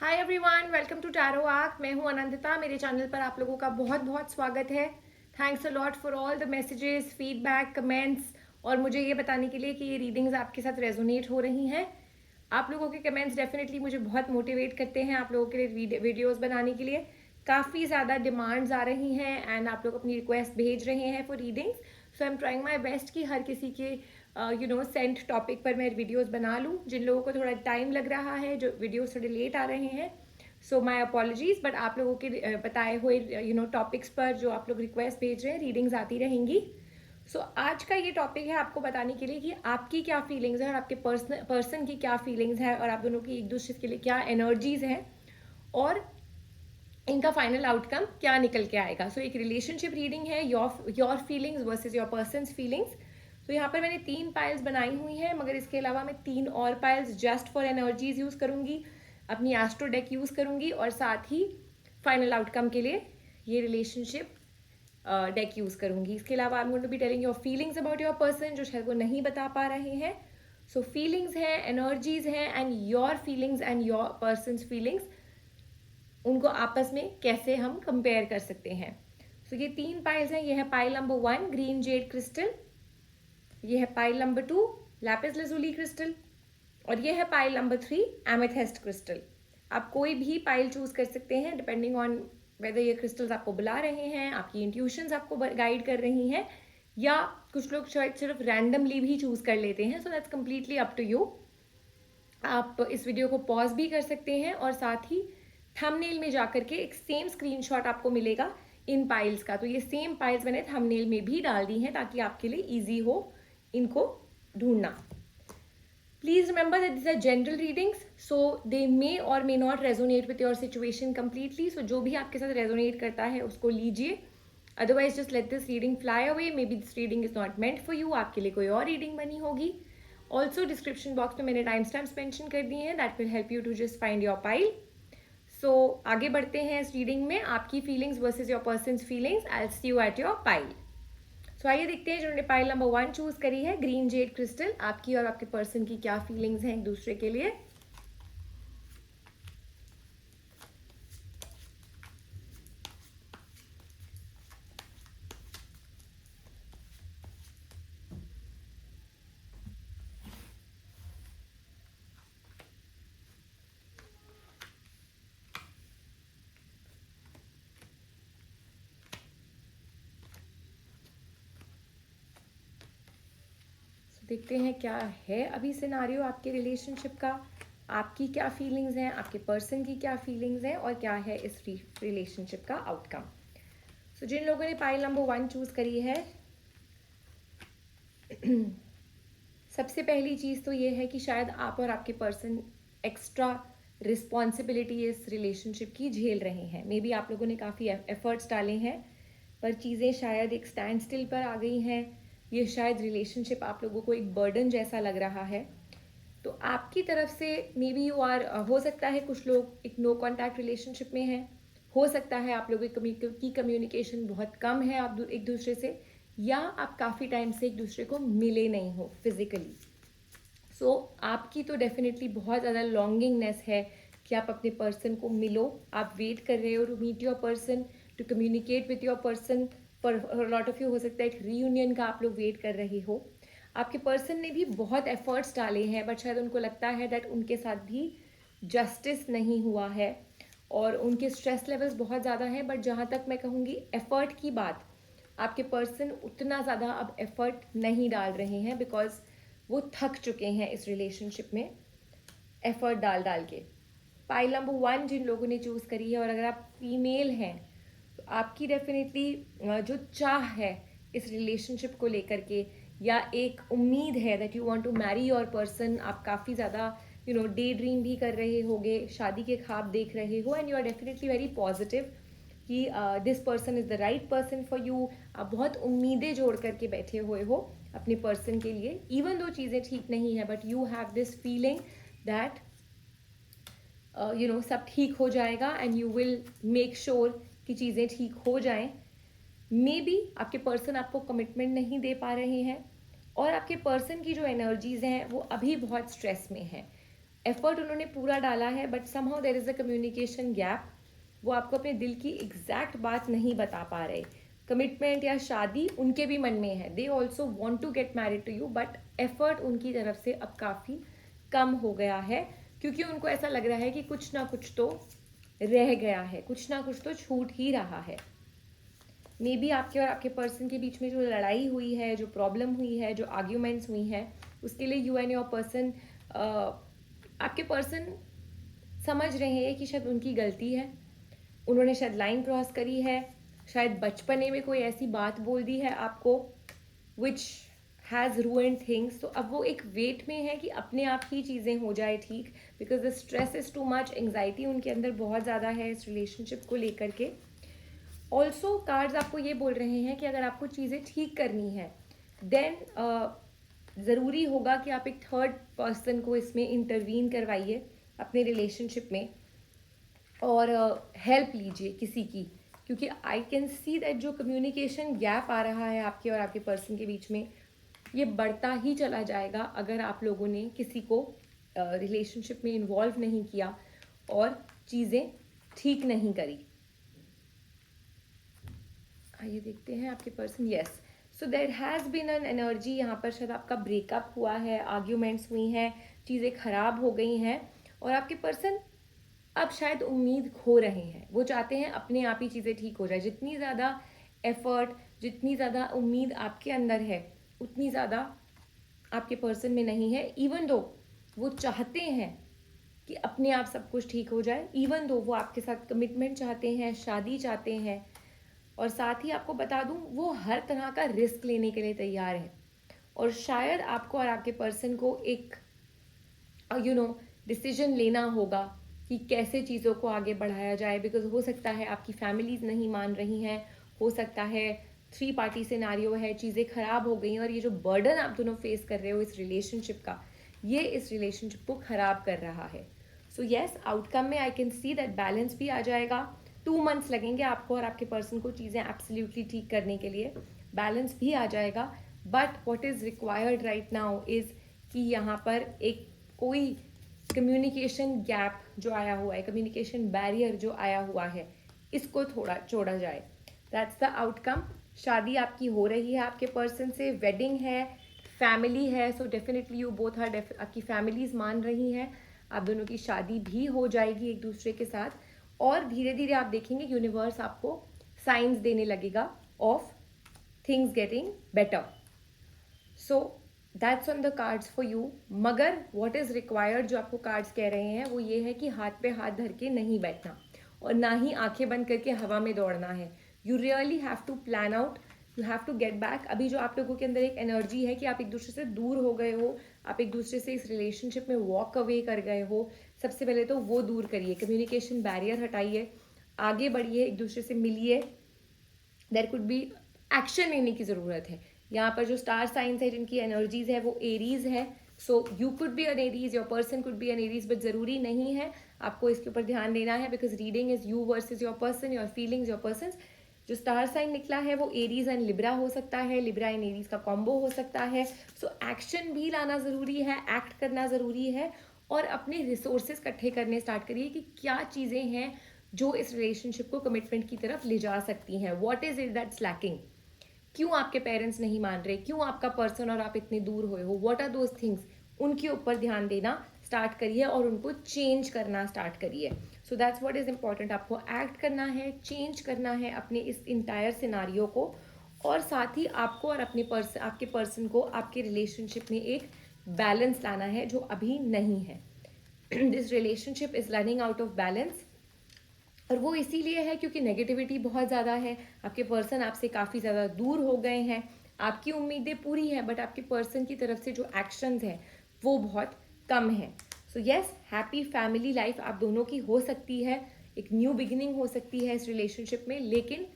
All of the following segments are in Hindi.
Hi everyone, welcome to Tarot Arc. मैं हूं अनंतिता। मेरे चैनल पर आप लोगों का बहुत बहुत स्वागत है। Thanks a lot for all the messages, feedback, comments और मुझे ये बताने के लिए कि ये रीडिंग्स आपके साथ रेजोनेट हो रही हैं। आप लोगों के कमेंट्स डेफिनेटली मुझे बहुत मोटिवेट करते हैं आप लोगों के लिए वीडियोज़ बनाने के लिए। काफ़ी ज़्यादा डिमांड्स आ रही हैं एंड आप लोग अपनी रिक्वेस्ट भेज रहे हैं for readings. So I am trying my best कि हर किसी के सेंट टॉपिक पर मैं वीडियोस बना लूँ। जिन लोगों को थोड़ा टाइम लग रहा है, जो वीडियोस थोड़े लेट आ रहे हैं, सो माई अपॉलॉजीज, बट आप लोगों के बताए हुए टॉपिक्स पर जो आप लोग रिक्वेस्ट भेज रहे हैं, रीडिंग्स आती रहेंगी। सो आज का ये टॉपिक है आपको बताने के लिए कि आपकी क्या फीलिंग्स है और आपके पर्सन की क्या फीलिंग्स है और आप दोनों की एक दूसरे के लिए क्या एनर्जीज हैं और इनका फाइनल आउटकम क्या निकल के आएगा। सो एक रिलेशनशिप रीडिंग है, your feelings versus your person's feelings. तो यहाँ पर मैंने 3 पाइल्स बनाई हुई हैं, मगर इसके अलावा मैं 3 और piles just for energies use करूँगी, अपनी एस्ट्रो डेक यूज़ करूँगी और साथ ही फाइनल आउटकम के लिए ये रिलेशनशिप डेक यूज़ करूँगी। इसके अलावा I am going to be telling your feelings about your person, जो शायद वो नहीं बता पा रहे हैं। सो फीलिंग्स हैं, एनर्जीज हैं and your feelings and your person's feelings, उनको आपस में कैसे हम कंपेयर कर सकते हैं। सो ये 3 पाइल्स हैं। ये है pile number 1 green Z crystal, ये है pile number 2 lapis lazuli crystal और ये है पाइल नंबर 3 एमेथिस्ट क्रिस्टल। आप कोई भी पाइल चूज कर सकते हैं डिपेंडिंग ऑन वेदर ये क्रिस्टल्स आपको बुला रहे हैं, आपकी इंट्यूशंस आपको गाइड कर रही हैं, या कुछ लोग शायद सिर्फ रैंडमली भी चूज कर लेते हैं। So that's completely up to you. आप इस वीडियो को पॉज भी कर सकते हैं और साथ ही थंबनेल में जाकर के एक सेम स्क्रीनशॉट आपको मिलेगा इन पाइल्स का। तो ये सेम पाइल्स मैंने थंबनेल में भी डाल दी हैं ताकि आपके लिए इजी हो इनको ढूंढना। Please remember that these are general readings, so they may or may not resonate with your situation completely. So जो भी आपके साथ resonate करता है उसको लीजिए, otherwise just let this reading fly away. Maybe this reading is not meant for you, आपके लिए कोई और reading बनी होगी। Also description box में मैंने time stamps mention कर दिए हैं, that will help you to just find your pile. So आगे बढ़ते हैं इस reading में, आपकी feelings versus your person's feelings. I'll see you at your pile. सो आइए देखते हैं जिन्होंने पाइल नंबर 1 चूज करी है ग्रीन जेड क्रिस्टल, आपकी और आपके पर्सन की क्या फीलिंग्स हैं एक दूसरे के लिए। देखते हैं क्या है अभी सिनारियो आपके रिलेशनशिप का, आपकी क्या फीलिंग्स हैं, आपके पर्सन की क्या फीलिंग्स हैं और क्या है इस रिलेशनशिप का आउटकम। सो जिन लोगों ने पाइल नंबर 1 चूज करी है, सबसे पहली चीज़ तो ये है कि शायद आप और आपके पर्सन एक्स्ट्रा रिस्पॉन्सिबिलिटी इस रिलेशनशिप की झेल रहे हैं। मे बी आप लोगों ने काफ़ी एफर्ट्स डाले हैं पर चीज़ें शायद एक स्टैंड स्टिल पर आ गई हैं। ये शायद रिलेशनशिप आप लोगों को एक बर्डन जैसा लग रहा है। तो आपकी तरफ से मे बी यू आर, हो सकता है कुछ लोग एक नो कॉन्टैक्ट रिलेशनशिप में हैं, हो सकता है आप लोगों की कम्युनिकेशन बहुत कम है आप एक दूसरे से, या आप काफ़ी टाइम से एक दूसरे को मिले नहीं हो फिजिकली। सो आपकी तो डेफिनेटली बहुत ज़्यादा लॉन्गिंगनेस है कि आप अपने पर्सन को मिलो, आप वेट कर रहे हो to meet your person, to communicate with your person. For lot of you हो सकता है एक रीयूनियन का आप लोग वेट कर रहे हो। आपके पर्सन ने भी बहुत एफर्ट्स डाले हैं बट शायद उनको लगता है दैट उनके साथ भी जस्टिस नहीं हुआ है और उनके स्ट्रेस लेवल्स बहुत ज़्यादा हैं। बट जहाँ तक मैं कहूँगी एफर्ट की बात, आपके पर्सन उतना ज़्यादा अब एफर्ट नहीं डाल रहे हैं बिकॉज वो थक चुके हैं इस रिलेशनशिप में एफर्ट डाल डाल के। पाइल नंबर 1 जिन लोगों ने चूज़ करी है, और अगर आप फीमेल हैं तो आपकी डेफिनेटली जो चाह है इस रिलेशनशिप को लेकर के, या एक उम्मीद है that you want to marry your person, आप काफ़ी ज़्यादा डे ड्रीम भी कर रहे होगे, शादी के ख्वाब देख रहे हो and you are definitely very positive कि this person is the right person for you. आप बहुत उम्मीदें जोड़ करके बैठे हुए हो अपने पर्सन के लिए, इवन दो चीज़ें ठीक नहीं है but you have this feeling that सब ठीक हो जाएगा and you will make sure कि चीज़ें ठीक हो जाएं। मे बी आपके पर्सन आपको कमिटमेंट नहीं दे पा रहे हैं और आपके पर्सन की जो एनर्जीज हैं वो अभी बहुत स्ट्रेस में है। एफर्ट उन्होंने पूरा डाला है but somehow there is a communication gap. वो आपको अपने दिल की एग्जैक्ट बात नहीं बता पा रहे। कमिटमेंट या शादी उनके भी मन में है, they also want to get married to you, but effort उनकी तरफ से अब काफ़ी कम हो गया है, क्योंकि उनको ऐसा लग रहा है कि कुछ ना कुछ तो रह गया है, कुछ ना कुछ तो छूट ही रहा है। मे बी आपके और आपके पर्सन के बीच में जो लड़ाई हुई है, जो प्रॉब्लम हुई है, जो आर्ग्यूमेंट्स हुई हैं, उसके लिए यू एंड योर पर्सन, आपके पर्सन समझ रहे हैं कि शायद उनकी गलती है, उन्होंने शायद लाइन क्रॉस करी है, शायद बचपने में कोई ऐसी बात बोल दी है आपको विच हैज़ रूइंड थिंग्स। तो अब वो एक वेट में है कि अपने आप ही चीज़ें हो जाए ठीक, because the stress is too much, anxiety उनके अंदर बहुत ज़्यादा है इस रिलेशनशिप को लेकर के। ऑल्सो कार्ड्स आपको ये बोल रहे हैं कि अगर आपको चीज़ें ठीक करनी है देन ज़रूरी होगा कि आप एक थर्ड पर्सन को इसमें इंटरवीन करवाइए अपने रिलेशनशिप में, और हेल्प लीजिए किसी की, क्योंकि आई कैन सी दैट जो कम्युनिकेशन गैप आ रहा है आपके और आपके पर्सन के बीच में, ये बढ़ता ही चला जाएगा अगर आप लोगों ने किसी को रिलेशनशिप में इन्वॉल्व नहीं किया और चीज़ें ठीक नहीं करी। आइए देखते हैं आपके person. Yes, so there has been an energy, यहाँ पर शायद आपका ब्रेकअप हुआ है, आर्ग्यूमेंट्स हुई हैं, चीज़ें खराब हो गई हैं, और आपके पर्सन अब शायद उम्मीद खो रहे हैं। वो चाहते हैं अपने आप ही चीज़ें ठीक हो जाए। जितनी ज़्यादा एफर्ट, जितनी ज़्यादा उम्मीद आपके अंदर है, उतनी ज़्यादा आपके पर्सन में नहीं है। इवन दो वो चाहते हैं कि अपने आप सब कुछ ठीक हो जाए, इवन दो वो आपके साथ कमिटमेंट चाहते हैं, शादी चाहते हैं, और साथ ही आपको बता दूं वो हर तरह का रिस्क लेने के लिए तैयार है। और शायद आपको और आपके पर्सन को एक डिसीजन लेना होगा कि कैसे चीज़ों को आगे बढ़ाया जाए, बिकॉज हो सकता है आपकी फैमिलीज नहीं मान रही हैं, हो सकता है 3 पार्टी सिनारियो है, चीज़ें खराब हो गई, और ये जो बर्डन आप दोनों फेस कर रहे हो इस रिलेशनशिप का, ये इस रिलेशनशिप को खराब कर रहा है। सो येस, आउटकम में आई कैन सी दैट बैलेंस भी आ जाएगा। 2 मंथ्स लगेंगे आपको और आपके पर्सन को चीज़ें एब्सोल्युटली ठीक करने के लिए, बैलेंस भी आ जाएगा। But what is required right now is कि यहाँ पर एक कोई कम्युनिकेशन गैप जो आया हुआ है, कम्युनिकेशन बैरियर जो आया हुआ है, इसको थोड़ा छोड़ा जाए। That's the outcome. शादी आपकी हो रही है आपके पर्सन से, वेडिंग है, फैमिली है, so definitely you both are, आपकी फैमिलीज मान रही हैं, आप दोनों की शादी भी हो जाएगी एक दूसरे के साथ, और धीरे धीरे आप देखेंगे यूनिवर्स आपको साइंस देने लगेगा of things getting better. So that's on the cards for you. मगर वॉट इज़ रिक्वायर्ड, जो आपको कार्ड्स कह रहे हैं वो ये है कि हाथ पे हाथ धर के नहीं बैठना, और ना ही आंखें बंद करके हवा में दौड़ना है। You really have to plan out, you have to get back. अभी जो आप लोगों के अंदर एक एनर्जी है कि आप एक दूसरे से दूर हो गए हो, आप एक दूसरे से इस रिलेशनशिप में वॉक अवे कर गए हो, सबसे पहले तो वो दूर करिए, कम्युनिकेशन बैरियर हटाइए, आगे बढ़िए, एक दूसरे से मिलिए। देयर कुड बी एक्शन लेने की ज़रूरत है। यहाँ पर जो स्टार साइंस है जिनकी एनर्जीज है वो एरीज है, so you could be an Aries, your person could be an Aries, but ज़रूरी नहीं है, आपको इसके ऊपर ध्यान देना है, because reading is you versus your person, your feelings, your person. जो स्टार साइन निकला है वो एरीज एंड लिब्रा हो सकता है, लिब्रा एंड एरीज का कॉम्बो हो सकता है। सो एक्शन भी लाना ज़रूरी है, एक्ट करना ज़रूरी है, और अपने रिसोर्सेज इकट्ठे करने स्टार्ट करिए कि क्या चीज़ें हैं जो इस रिलेशनशिप को कमिटमेंट की तरफ ले जा सकती हैं। What is it that's lacking, क्यों आपके पेरेंट्स नहीं मान रहे, क्यों आपका पर्सन और आप इतने दूर हुए हो, व्हाट आर दोज थिंग्स, उनके ऊपर ध्यान देना स्टार्ट करिए और उनको चेंज करना स्टार्ट करिए। So that's what is important, आपको एक्ट करना है, चेंज करना है अपने इस इंटायर सिनारियो को, और साथ ही आपको और अपने पर्सन, आपके पर्सन को आपके रिलेशनशिप में एक बैलेंस लाना है जो अभी नहीं है। This relationship is running out of balance, और वो इसीलिए है क्योंकि नेगेटिविटी बहुत ज़्यादा है, आपके पर्सन आपसे काफ़ी ज़्यादा दूर हो गए हैं, आपकी उम्मीदें पूरी हैं बट आपके पर्सन की तरफ से जो एक्शंस हैं वो बहुत कम है। So yes, happy family life आप दोनों की हो सकती है, एक न्यू बिगिनिंग हो सकती है इस रिलेशनशिप में, लेकिन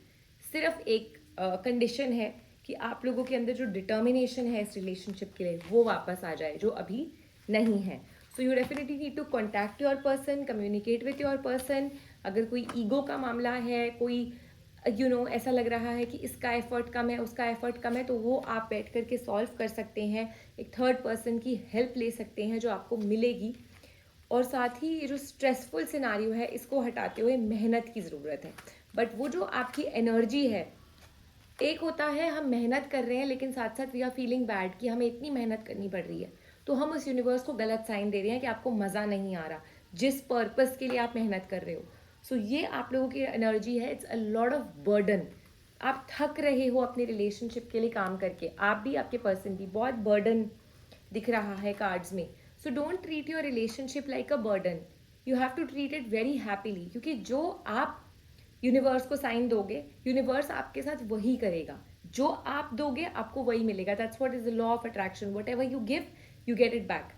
सिर्फ एक कंडीशन है कि आप लोगों के अंदर जो डिटर्मिनेशन है इस रिलेशनशिप के लिए वो वापस आ जाए, जो अभी नहीं है। So you definitely need to contact your person, communicate with your person. अगर कोई ईगो का मामला है, कोई ऐसा लग रहा है कि इसका एफर्ट कम है, उसका एफर्ट कम है, तो वो आप बैठ करके सॉल्व कर सकते हैं, एक थर्ड पर्सन की हेल्प ले सकते हैं जो आपको मिलेगी। और साथ ही ये जो स्ट्रेसफुल सिनारियो है इसको हटाते हुए मेहनत की ज़रूरत है। बट वो जो आपकी एनर्जी है, एक होता है हम मेहनत कर रहे हैं लेकिन साथ साथ वी आर फीलिंग बैड कि हमें इतनी मेहनत करनी पड़ रही है, तो हम उस यूनिवर्स को गलत साइन दे रहे हैं कि आपको मज़ा नहीं आ रहा जिस पर्पस के लिए आप मेहनत कर रहे हो। सो ये आप लोगों की एनर्जी है, it's a lot of burden. आप थक रहे हो अपने रिलेशनशिप के लिए काम करके, आप भी आपके पर्सन भी, बहुत बर्डन दिख रहा है कार्ड्स में। So don't treat your relationship like a burden, you have to treat it very happily, क्योंकि जो आप यूनिवर्स को साइन दोगे, यूनिवर्स आपके साथ वही करेगा। जो आप दोगे आपको वही मिलेगा। That's what is the law of attraction, what ever you give you get it back.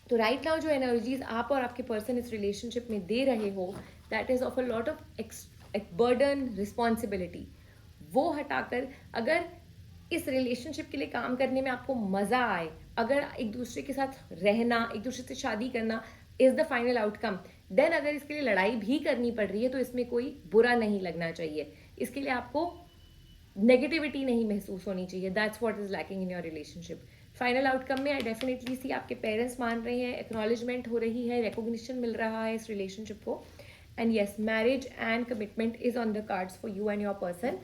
तो राइट नाउ जो एनर्जीज आप और आपके पर्सन इस रिलेशनशिप में दे रहे हो, that is of a lot of burden, responsibility. वो हटाकर अगर इस रिलेशनशिप के लिए काम करने में आपको मज़ा आए, अगर एक दूसरे के साथ रहना, एक दूसरे से शादी करना is the final outcome, then अगर इसके लिए लड़ाई भी करनी पड़ रही है तो इसमें कोई बुरा नहीं लगना चाहिए। इसके लिए आपको नेगेटिविटी नहीं महसूस होनी चाहिए। That's what is lacking in your relationship. Final outcome में आई डेफिनेटली सी आपके पेरेंट्स मान रहे हैं, एक्नॉलेजमेंट हो रही है, रिकॉग्निशन मिल रहा है इस रिलेशनशिप को। And yes, marriage and commitment is on the cards for you and your person.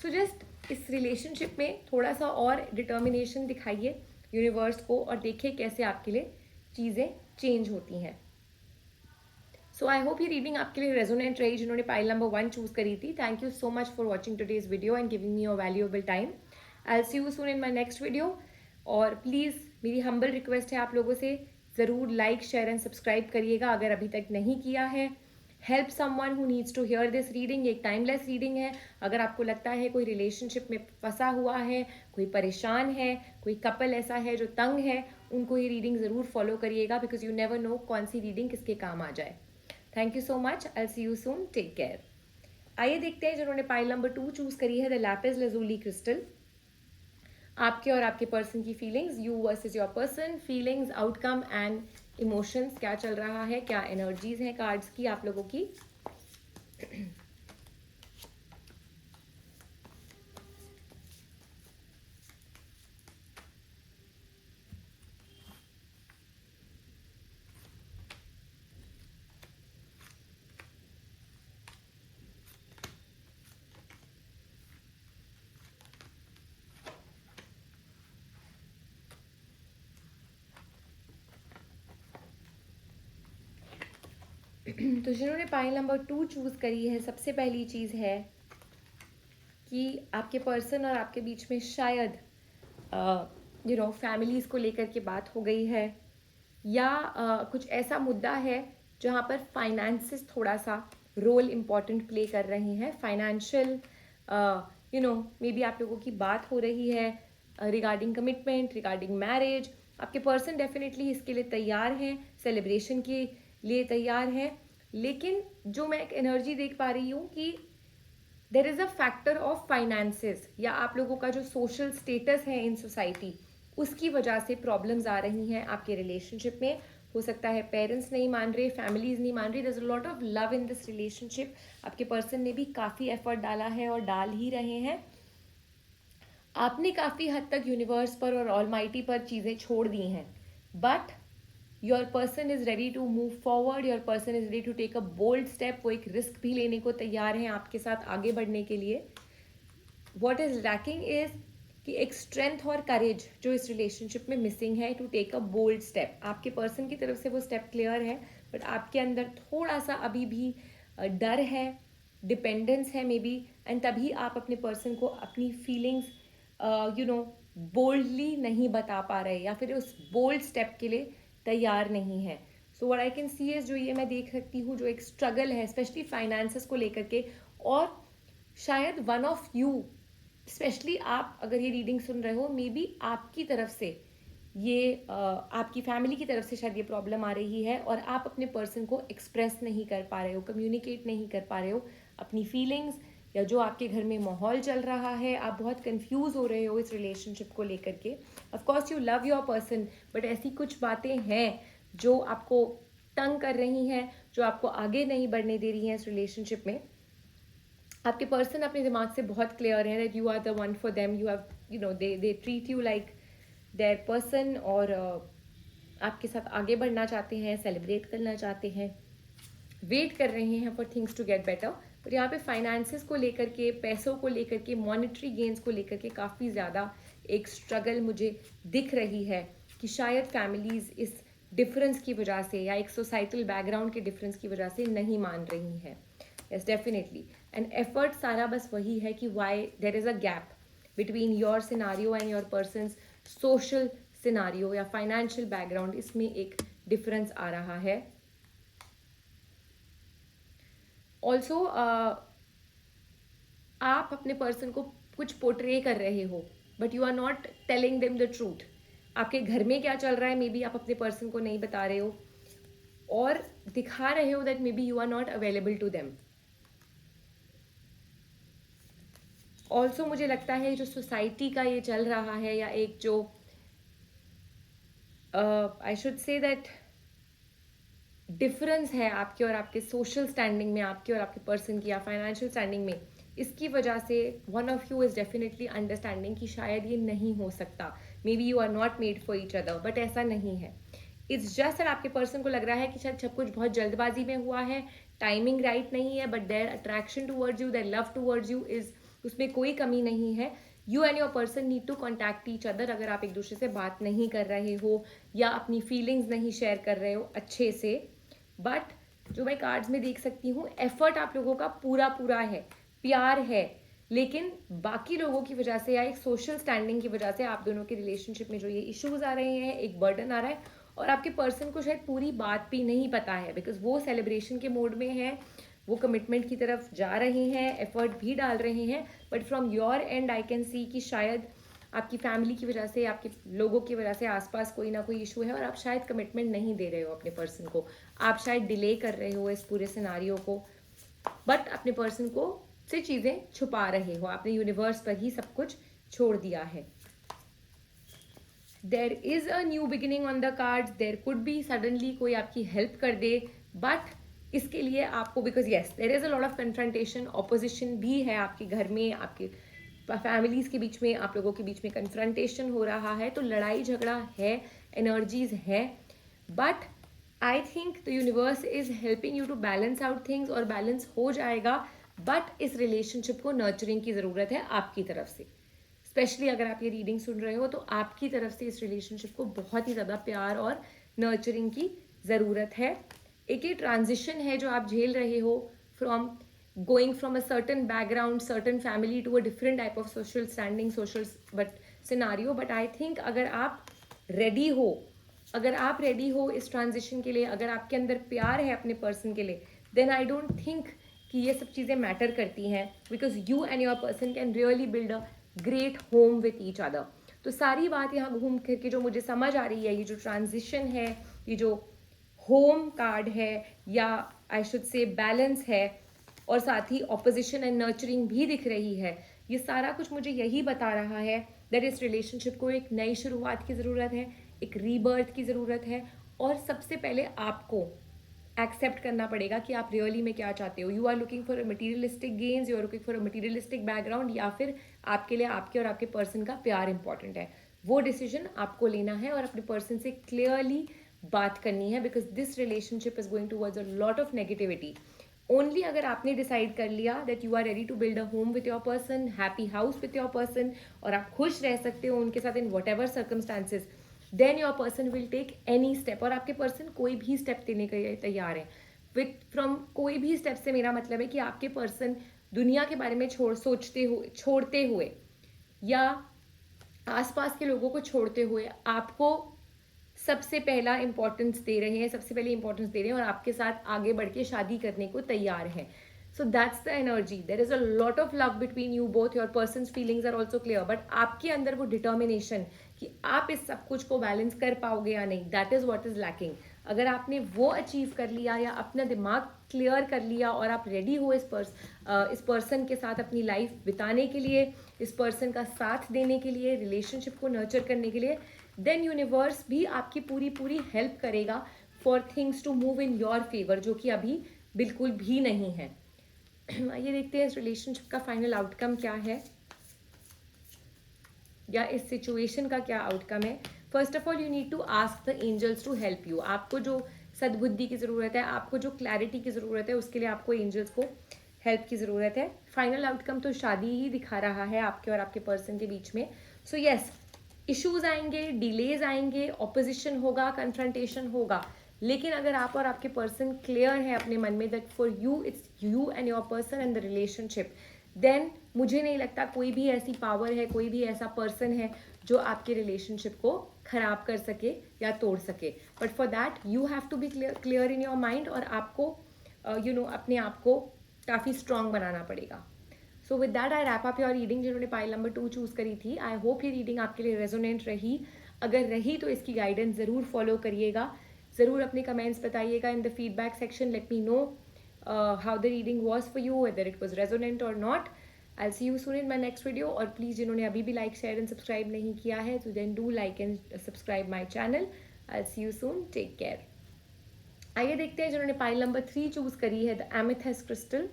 So just इस रिलेशनशिप में थोड़ा सा और डिटर्मिनेशन दिखाइए यूनिवर्स को और देखिए कैसे आपके लिए चीज़ें चेंज होती हैं। सो आई होप ये रीडिंग आपके लिए रेजोनेंट रही जिन्होंने पाइल नंबर 1 चूज करी थी। Thank you so much for watching today's video and giving me your valuable time. I will see you soon in my next video. और प्लीज़ मेरी हम्बल रिक्वेस्ट है आप लोगों से, ज़रूर लाइक, शेयर एंड सब्सक्राइब करिएगा अगर अभी तक नहीं किया है। Help someone who needs to hear this reading. एक टाइमलेस रीडिंग है। अगर आपको लगता है कोई रिलेशनशिप में फंसा हुआ है, कोई परेशान है, कोई कपल ऐसा है जो तंग है, उनको ये रीडिंग ज़रूर फॉलो करिएगा, बिकॉज यू नेवर नो कौन सी रीडिंग किसके काम आ जाए। Thank you so much, I see you soon, take care. आइए देखते हैं जिन्होंने पाइल नंबर 2 चूज करी है, द लैपिस लजूली क्रिस्टल। आपके और आपके पर्सन की feelings, you versus your person, feelings, outcome and emotions, क्या चल रहा है, क्या एनर्जीज हैं कार्ड्स की आप लोगों की। तो जिन्होंने पाइल नंबर 2 चूज करी है, सबसे पहली चीज़ है कि आपके पर्सन और आपके बीच में शायद फैमिलीज़ को लेकर के बात हो गई है, या कुछ ऐसा मुद्दा है जहाँ पर फाइनेंसेस थोड़ा सा रोल इम्पॉर्टेंट प्ले कर रहे हैं। फाइनेंशियल मे बी आप लोगों की बात हो रही है रिगार्डिंग कमिटमेंट, रिगार्डिंग मैरिज। आपके पर्सन डेफिनेटली इसके लिए तैयार हैं, सेलिब्रेशन के लिए तैयार हैं। लेकिन जो मैं एक एनर्जी देख पा रही हूँ कि there is a factor of finances, या आप लोगों का जो सोशल स्टेटस है इन सोसाइटी, उसकी वजह से प्रॉब्लम्स आ रही हैं आपके रिलेशनशिप में। हो सकता है पेरेंट्स नहीं मान रहे, फैमिलीज नहीं मान रही, there is a lot of love in this relationship. आपके पर्सन ने भी काफ़ी एफर्ट डाला है और डाल ही रहे हैं। आपने काफ़ी हद तक यूनिवर्स पर और ऑलमाइटी पर चीज़ें छोड़ दी हैं, but your person is ready to move forward, your person is ready to take a bold step. वो एक रिस्क भी लेने को तैयार हैं आपके साथ आगे बढ़ने के लिए। वॉट इज़ लैकिंग इज़ कि एक स्ट्रेंथ और करेज जो इस रिलेशनशिप में मिसिंग है to take a bold step. आपके पर्सन की तरफ से वो स्टेप क्लियर है, बट आपके अंदर थोड़ा सा अभी भी डर है, डिपेंडेंस है मे बी, एंड तभी आप अपने पर्सन को अपनी फीलिंग्स बोल्डली नहीं बता पा रहे, या फिर उस बोल्ड स्टेप के लिए तैयार नहीं है। सो what I can see is, जो ये मैं देख सकती हूँ, जो एक स्ट्रगल है स्पेशली फाइनेंसेस को लेकर के, और शायद वन ऑफ यू, स्पेशली आप अगर ये रीडिंग सुन रहे हो, मे बी आपकी तरफ से ये आपकी फैमिली की तरफ से शायद ये प्रॉब्लम आ रही है और आप अपने पर्सन को एक्सप्रेस नहीं कर पा रहे हो, कम्युनिकेट नहीं कर पा रहे हो अपनी फीलिंग्स, या जो आपके घर में माहौल चल रहा है, आप बहुत कंफ्यूज हो रहे हो इस रिलेशनशिप को लेकर के। Of course you love your person, but ऐसी कुछ बातें हैं जो आपको तंग कर रही हैं, जो आपको आगे नहीं बढ़ने दे रही हैं इस रिलेशनशिप में। आपके पर्सन अपने दिमाग से बहुत क्लियर है that you are the one for them, you have they treat you like their person, और आपके साथ आगे बढ़ना चाहते हैं, सेलिब्रेट करना चाहते हैं, वेट कर रहे हैं for things to get better. पर यहाँ पे फाइनेंसेस को लेकर के, पैसों को लेकर के, मॉनेटरी गेन्स को लेकर के काफ़ी ज़्यादा एक स्ट्रगल मुझे दिख रही है कि शायद फैमिलीज़ इस डिफरेंस की वजह से या एक सोसाइटल बैकग्राउंड के डिफरेंस की वजह से नहीं मान रही हैं। यस डेफिनेटली, एंड एफर्ट सारा बस वही है कि why there is a gap between your scenario and your persons social scenario या फाइनेंशियल बैकग्राउंड, इसमें एक डिफरेंस आ रहा है। ऑल्सो आप अपने पर्सन को कुछ पोर्ट्रे कर रहे हो but you are not telling them the truth. आपके घर में क्या चल रहा है मे बी आप अपने पर्सन को नहीं बता रहे हो, और दिखा रहे हो that maybe you are not available to them. Also मुझे लगता है जो सोसाइटी का ये चल रहा है, या एक जो I should say that difference है आपके और आपके सोशल स्टैंडिंग में, आपके और आपके पर्सन की, या फाइनेंशियल स्टैंडिंग में, इसकी वजह से one of you is definitely understanding कि शायद ये नहीं हो सकता, maybe you are not made for each other, but ऐसा नहीं है। इट्स जस्ट दैट आपके पर्सन को लग रहा है कि शायद सब कुछ बहुत जल्दबाजी में हुआ है, टाइमिंग राइट नहीं है, but their attraction towards you, their love towards you is, उसमें कोई कमी नहीं है। You and your person need to contact each other. अगर आप एक दूसरे से बात नहीं कर रहे हो या अपनी फीलिंग्स नहीं शेयर कर रहे हो अच्छे से, बट जो मैं कार्ड्स में देख सकती हूँ, एफर्ट आप लोगों का पूरा पूरा है, प्यार है, लेकिन बाकी लोगों की वजह से या एक सोशल स्टैंडिंग की वजह से आप दोनों के रिलेशनशिप में जो ये इश्यूज आ रहे हैं, एक बर्डन आ रहा है, और आपके पर्सन को शायद पूरी बात भी नहीं पता है, बिकॉज वो सेलिब्रेशन के मोड में है, वो कमिटमेंट की तरफ जा रहे हैं, एफर्ट भी डाल रहे हैं, but from your and I can सी कि शायद आपकी फैमिली की वजह से, आपके लोगों की वजह से आसपास कोई ना कोई इशू है, और आप शायद कमिटमेंट नहीं दे रहे हो अपने पर्सन को, आप शायद डिले कर रहे हो इस पूरे सिनारियो को, बट अपने पर्सन को से चीज़ें छुपा रहे हो, आपने यूनिवर्स पर ही सब कुछ छोड़ दिया है। देर is a new beginning on the cards, there could be suddenly कोई आपकी हेल्प कर दे, बट इसके लिए आपको, because yes there is a lot of confrontation, opposition भी है आपके घर में, आपके फैमिलीज के बीच में, आप लोगों के बीच में कन्फ्रंटेशन हो रहा है, तो लड़ाई झगड़ा है, एनर्जीज है, but I think the universe is helping you to balance out things, और बैलेंस हो जाएगा, बट इस रिलेशनशिप को नर्चरिंग की ज़रूरत है आपकी तरफ से। स्पेशली अगर आप ये रीडिंग सुन रहे हो तो आपकी तरफ से इस रिलेशनशिप को बहुत ही ज़्यादा प्यार और नर्चरिंग की ज़रूरत है। एक ये ट्रांजिशन है जो आप झेल रहे हो, from going from a certain background, certain family to a different type of social standing, social but scenario, but I think अगर आप रेडी हो, अगर आप रेडी हो इस ट्रांजिशन के लिए, अगर आपके अंदर प्यार है अपने पर्सन के लिए, देन आई डोंट थिंक कि ये सब चीज़ें मैटर करती हैं, because you and your person can really build a great home with each other. तो सारी बात यहाँ घूम फिर के जो मुझे समझ आ रही है, ये जो ट्रांजिशन है, ये जो होम कार्ड है, या आई शुड से बैलेंस है, और साथ ही ऑपोजिशन एंड नर्चरिंग भी दिख रही है, ये सारा कुछ मुझे यही बता रहा है दैट इस रिलेशनशिप को एक नई शुरुआत की ज़रूरत है, एक रीबर्थ की ज़रूरत है, और सबसे पहले आपको एक्सेप्ट करना पड़ेगा कि आप रियली में क्या चाहते हो। You are looking for materialistic gains, you are looking for a materialistic background, या फिर आपके लिए आपके और आपके पर्सन का प्यार इंपॉर्टेंट है। वो डिसीजन आपको लेना है और अपने पर्सन से क्लियरली बात करनी है, because this relationship is going towards a lot of negativity. Only अगर आपने डिसाइड कर लिया that you are ready to build a home with your person, happy house with your person, और आप खुश रह सकते हो उनके साथ in whatever circumstances, then your person will take any step, और आपके पर्सन कोई भी स्टेप देने के लिए तैयार है। विथ फ्रॉम कोई भी स्टेप से मेरा मतलब है कि आपके पर्सन दुनिया के बारे में छोड़ते हुए या आसपास के लोगों को छोड़ते हुए आपको सबसे पहला इंपॉर्टेंस दे रहे हैं, सबसे पहले इंपॉर्टेंस दे रहे हैं, और आपके साथ आगे बढ़ के शादी करने को तैयार हैं। So that's the energy, there is a lot of love between you both, your person's feelings are also clear, but आपके अंदर वो डिटर्मिनेशन कि आप इस सब कुछ को बैलेंस कर पाओगे या नहीं, that is what is lacking. अगर आपने वो अचीव कर लिया, या अपना दिमाग क्लियर कर लिया, और आप रेडी हो इस पर्सन के साथ अपनी लाइफ बिताने के लिए, इस पर्सन का साथ देने के लिए, रिलेशनशिप को नर्चर करने के लिए, देन यूनिवर्स भी आपकी पूरी पूरी हेल्प करेगा for things to move in your favour, जो कि अभी बिल्कुल भी नहीं है। ये देखते हैं इस रिलेशनशिप का फाइनल आउटकम क्या है, या इस सिचुएशन का क्या आउटकम है। First of all you need to ask the angels to help you. आपको जो सद्बुद्धि की ज़रूरत है, आपको जो क्लैरिटी की ज़रूरत है, उसके लिए आपको एंजल्स को हेल्प की ज़रूरत है. फाइनल आउटकम तो शादी ही दिखा रहा है आपके और आपके पर्सन के बीच में. सो येस, इश्यूज आएंगे, डिलेज आएंगे, ऑपोजिशन होगा, कन्फ्रंटेशन होगा, लेकिन अगर आप और आपके पर्सन क्लियर है अपने मन में that for you it's you and your person and the relationship, then मुझे नहीं लगता कोई भी ऐसी पावर है, कोई भी ऐसा पर्सन है जो आपके रिलेशनशिप को खराब कर सके या तोड़ सके. But for that you have to be clear in your mind, और आपको अपने आप को काफ़ी स्ट्रांग बनाना पड़ेगा. So with that I wrap up your reading. जिन्होंने पाइल नंबर 2 चूज़ करी थी, आई होप ये रीडिंग आपके लिए रेजोनेंट रही. अगर रही तो इसकी गाइडेंस ज़रूर फॉलो करिएगा. ज़रूर अपने कमेंट्स बताइएगा in the feedback section. Let me know how the reading was for you, whether it was resonant और not. I see you soon in my next video. और प्लीज़ जिन्होंने अभी भी लाइक, शेयर एंड सब्सक्राइब नहीं किया है, तो then do like and subscribe my channel. I see you soon. Take care. आइए देखते हैं जिन्होंने पाइल नंबर 3 चूज़ करी है, द एमेथिस्ट क्रिस्टल.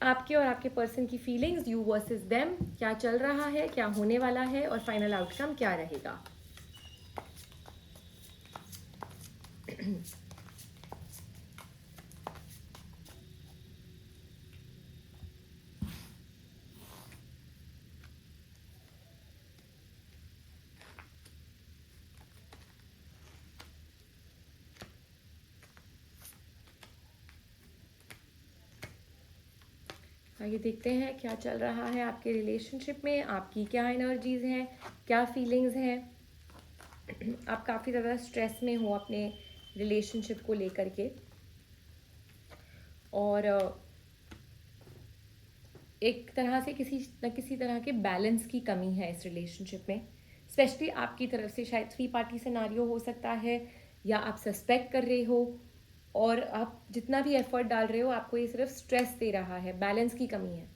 आपके और आपके पर्सन की फीलिंग्स, यू वर्सेस देम, क्या चल रहा है, क्या होने वाला है, और फाइनल आउटकम क्या रहेगा. आइए देखते हैं क्या चल रहा है आपके रिलेशनशिप में, आपकी क्या एनर्जीज हैं, क्या फीलिंग्स हैं. आप काफ़ी ज़्यादा स्ट्रेस में हो अपने रिलेशनशिप को लेकर के, और एक तरह से किसी न किसी तरह के बैलेंस की कमी है इस रिलेशनशिप में. स्पेशली आपकी तरफ से शायद 3 पार्टी सिनारियो हो सकता है, या आप सस्पेक्ट कर रहे हो, और आप जितना भी एफर्ट डाल रहे हो आपको ये सिर्फ स्ट्रेस दे रहा है, बैलेंस की कमी है.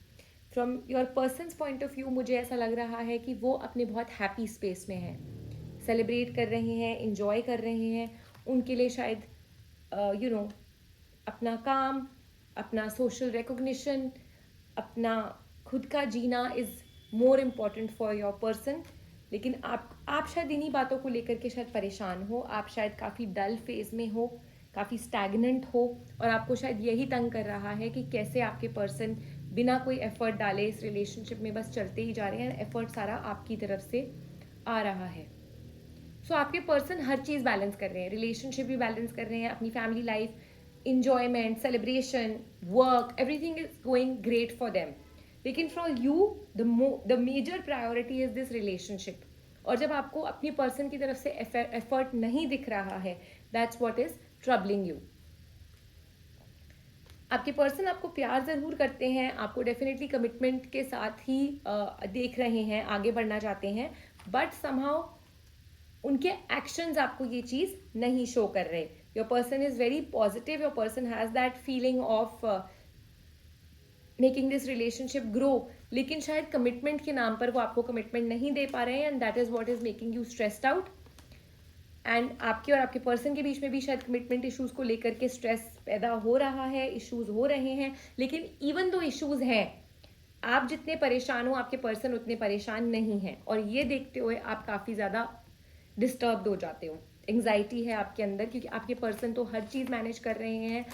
From your persons point of view मुझे ऐसा लग रहा है कि वो अपने बहुत हैप्पी स्पेस में है, सेलिब्रेट कर रहे हैं, इंजॉय कर रहे हैं. उनके लिए शायद अपना काम, अपना सोशल रिकॉग्निशन, अपना खुद का जीना is more important for your person. लेकिन आप शायद इन्हीं बातों को लेकर के शायद परेशान हो. आप शायद काफ़ी डल फेज में हो, काफ़ी स्टैगनेंट हो, और आपको शायद यही तंग कर रहा है कि कैसे आपके पर्सन बिना कोई एफर्ट डाले इस रिलेशनशिप में बस चलते ही जा रहे हैं. एफर्ट सारा आपकी तरफ से आ रहा है. सो आपके पर्सन हर चीज़ बैलेंस कर रहे हैं, रिलेशनशिप भी बैलेंस कर रहे हैं, अपनी family life, enjoyment, celebration, work, everything is going great for them. लेकिन for you the major priority is this relationship. और जब आपको अपनी पर्सन की तरफ से एफर्ट नहीं दिख रहा है, that's what is troubling you. आपके पर्सन आपको प्यार ज़रूर करते हैं, आपको डेफिनेटली कमिटमेंट के साथ ही देख रहे हैं, आगे बढ़ना चाहते हैं, बट समहाउ उनके एक्शंस आपको ये चीज़ नहीं शो कर रहे. Your person is very positive, your person has that feeling of making this relationship grow, लेकिन शायद कमिटमेंट के नाम पर वो आपको कमिटमेंट नहीं दे पा रहे हैं, and that is what is making you stressed out. And आपके और आपके पर्सन के बीच में भी शायद कमिटमेंट इश्यूज़ को लेकर के स्ट्रेस पैदा हो रहा है, इश्यूज़ हो रहे हैं. लेकिन इवन दो इश्यूज़ हैं, आप जितने परेशान हो आपके पर्सन उतने परेशान नहीं हैं, और ये देखते हुए आप काफ़ी ज़्यादा डिस्टर्ब्ड हो जाते हो. एंग्जाइटी है आपके अंदर, क्योंकि आपके पर्सन तो हर चीज़ मैनेज कर रहे हैं.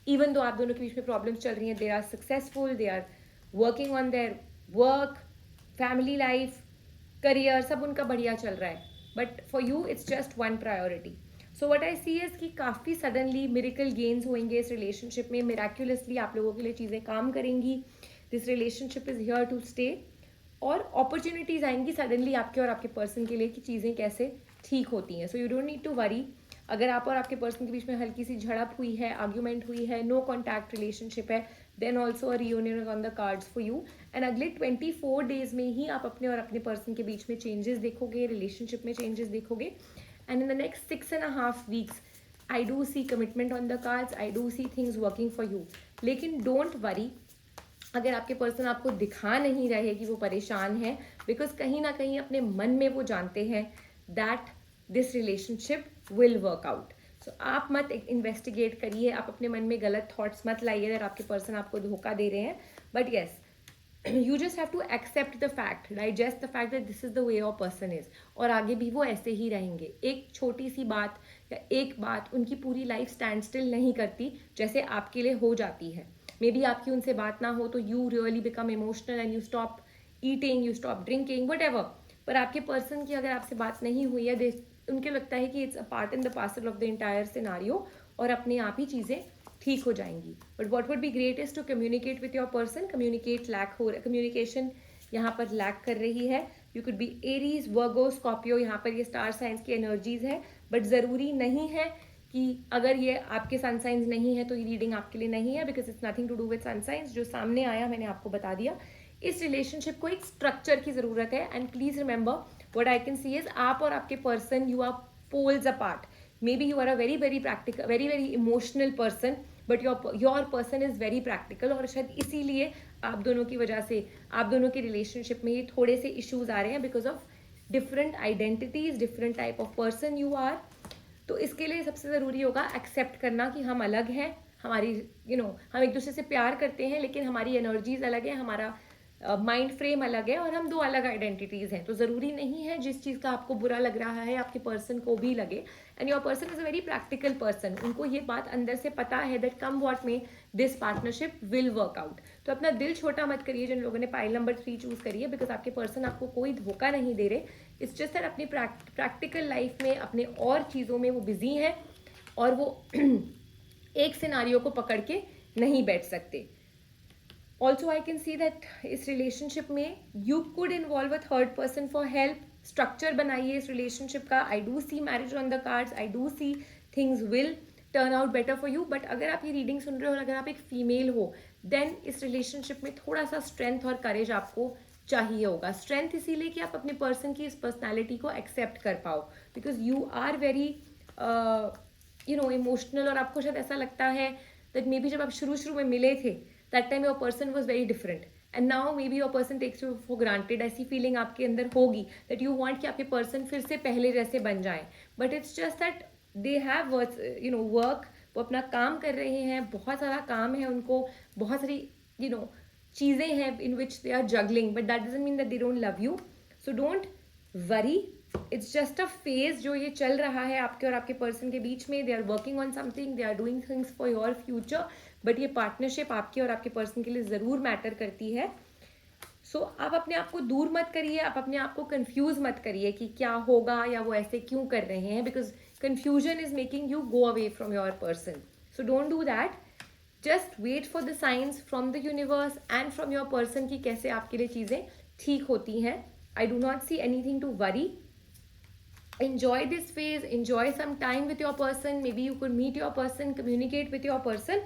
इवन दो आप दोनों के बीच में प्रॉब्लम्स चल रही हैं, they are successful, they are working on their work, family life, career, सब उनका बढ़िया चल रहा है. But for you it's just one priority. So what I see is कि काफ़ी सडनली मिरेकल गेन्स होंगे इस रिलेशनशिप में. मिराक्युलसली आप लोगों के लिए चीज़ें काम करेंगी. This relationship is here to stay, और अपॉर्चुनिटीज़ आएंगी सडनली आपके और आपके पर्सन के लिए कि चीज़ें कैसे ठीक होती हैं. So you don't need to worry. अगर आप और आपके पर्सन के बीच में हल्की सी झड़प हुई है, आर्ग्यूमेंट हुई है, नो कॉन्टैक्ट रिलेशनशिप है, then also a reunion is on the cards for you. And अगले 24 डेज में ही आप अपने और अपने पर्सन के बीच में चेंजेस देखोगे, रिलेशनशिप में चेंजेस देखोगे. And in the next 6.5 weeks I do see commitment on the cards, I do see things working for you. लेकिन डोंट वरी अगर आपके पर्सन आपको दिखा नहीं रहे कि वो परेशान है, बिकॉज कहीं ना कहीं अपने मन में वो जानते हैं that this relationship will work out. So आप मत इन्वेस्टिगेट करिए, आप अपने मन में गलत थॉट्स मत लाइए अगर आपके पर्सन आपको धोखा दे रहे हैं. But yes, you just have to accept the fact, digest the fact that this is the way your person is, और आगे भी वो ऐसे ही रहेंगे. एक छोटी सी बात या एक बात उनकी पूरी लाइफ स्टैंड स्टिल नहीं करती जैसे आपके लिए हो जाती है. मे बी आपकी उनसे बात ना हो तो you really become emotional and you stop eating, you stop drinking, what ever. पर आपके पर्सन की अगर आपसे बात नहीं हुई है, उनके लगता है कि it's a part in the parcel of the entire scenario, और अपने आप ही चीज़ें ठीक हो जाएंगी. But what would be great is to communicate with your person. Communication यहाँ पर लैक कर रही है. You could be Aries, Virgo, Scorpio, यहाँ पर ये स्टार साइंस की एनर्जीज है. बट ज़रूरी नहीं है कि अगर ये आपके सन साइंस नहीं है तो ये रीडिंग आपके लिए नहीं है, because it's nothing to do with sun signs. जो सामने आया मैंने आपको बता दिया. इस रिलेशनशिप को एक स्ट्रक्चर की ज़रूरत है. And please remember what I can see is, आप और आपके person, you are poles apart. Maybe you are a very very practical, very very emotional person, but your person is very practical. और शायद इसीलिए आप दोनों की वजह से, आप दोनों के रिलेशनशिप में ये थोड़े से इश्यूज आ रहे हैं, because of different identities, different type of person you are. तो इसके लिए सबसे ज़रूरी होगा एक्सेप्ट करना कि हम अलग हैं. हमारी हम एक दूसरे से प्यार करते हैं, लेकिन हमारी एनर्जीज अलग है, हमारा माइंड फ्रेम अलग है, और हम दो अलग आइडेंटिटीज़ हैं. तो ज़रूरी नहीं है जिस चीज़ का आपको बुरा लग रहा है आपके पर्सन को भी लगे. And your person is a very practical person. उनको ये बात अंदर से पता है दैट कम व्हाट में this partnership will work out. तो अपना दिल छोटा मत करिए जिन लोगों ने पाइल नंबर 3 चूज़ करी है, बिकॉज आपके पर्सन आपको कोई धोखा नहीं दे रहे. इट्स जस्ट दैट अपनी प्रैक्टिकल लाइफ में, अपने और चीज़ों में वो बिजी हैं, और वो एक सिनारियो को पकड़ के नहीं बैठ सकते. Also, I can see that इस रिलेशनशिप में you could involve a third person for help. Structure बनाइए इस रिलेशनशिप का. I do see marriage on the cards. I do see things will turn out better for you. But अगर आप ये रीडिंग सुन रहे हो और अगर आप एक फीमेल हो, देन इस रिलेशनशिप में थोड़ा सा स्ट्रेंथ और करेज आपको चाहिए होगा. स्ट्रेंथ इसीलिए कि आप अपने पर्सन की इस पर्सनैलिटी को एक्सेप्ट कर पाओ, because you are very emotional. और आपको शायद ऐसा लगता है दैट मे बी जब आप शुरू में मिले थे, that time your person was very different, and now maybe your person takes you for granted. ऐसी फीलिंग आपके अंदर होगी that you want कि आपके पर्सन फिर से पहले जैसे बन जाएं, but it's just that they have work. वो अपना काम कर रहे हैं, बहुत सारा काम है उनको, बहुत सारी चीज़ें हैं in which they are juggling, but that doesn't mean that they don't love you. So don't worry. It's just a phase जो ये चल रहा है आपके और आपके पर्सन के बीच में. They are working on something, they are doing things for your future. But ये पार्टनरशिप आपके और आपके पर्सन के लिए ज़रूर मैटर करती है. सो आप अपने आप को दूर मत करिए, आप अपने आप को कंफ्यूज मत करिए कि क्या होगा या वो ऐसे क्यों कर रहे हैं, because confusion is making you go away from your person. So don't do that. Just wait for the signs from the universe and from your person की कैसे आपके लिए चीज़ें ठीक होती हैं. I do not see anything to worry. Enjoy this phase, enjoy some time with your person. Maybe you could meet your person, communicate with your person,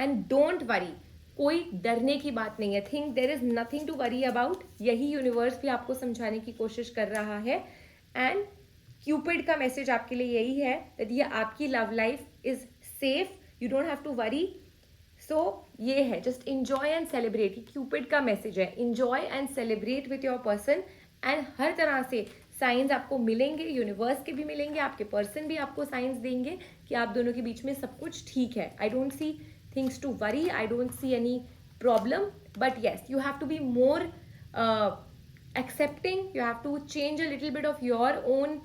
and don't worry. कोई डरने की बात नहीं है. Think there is nothing to worry about. यही यूनिवर्स भी आपको समझाने की कोशिश कर रहा है. एंड क्यूपिड का मैसेज आपके लिए यही है दैट ये आपकी love life is safe, you don't have to worry. So ये है, just enjoy and celebrate. Cupid का मैसेज है, enjoy and celebrate with your person. And हर तरह से साइंस आपको मिलेंगे, यूनिवर्स के भी मिलेंगे, आपके पर्सन भी आपको साइंस देंगे कि आप दोनों के बीच में सब कुछ ठीक है. I don't see things to worry. I don't see any problem, but yes, you have to be more accepting. You have to change a little bit of your own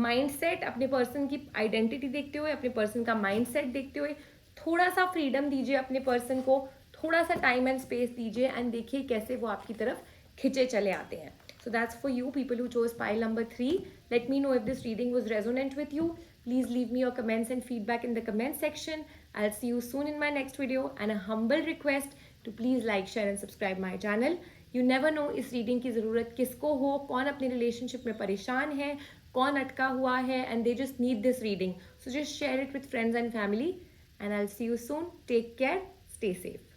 mindset. अपने पर्सन की आइडेंटिटी देखते हुए, अपने पर्सन का माइंडसेट देखते हुए थोड़ा सा फ्रीडम दीजिए अपने पर्सन को, थोड़ा सा टाइम एंड स्पेस दीजिए, एंड देखिए कैसे वो आपकी तरफ खिंचे चले आते हैं. So that's for you people who chose pile number 3. Let me know if this reading was resonant with you. Please leave me your comments and feedback in the comment section. I'll see you soon in my next video, and a humble request to please like, share and subscribe my channel. You never know इस reading की ज़रूरत किसको हो, कौन अपने relationship में परेशान है, कौन अटका हुआ है, and they just need this reading. So just share it with friends and family, and I'll see you soon. Take care. Stay safe.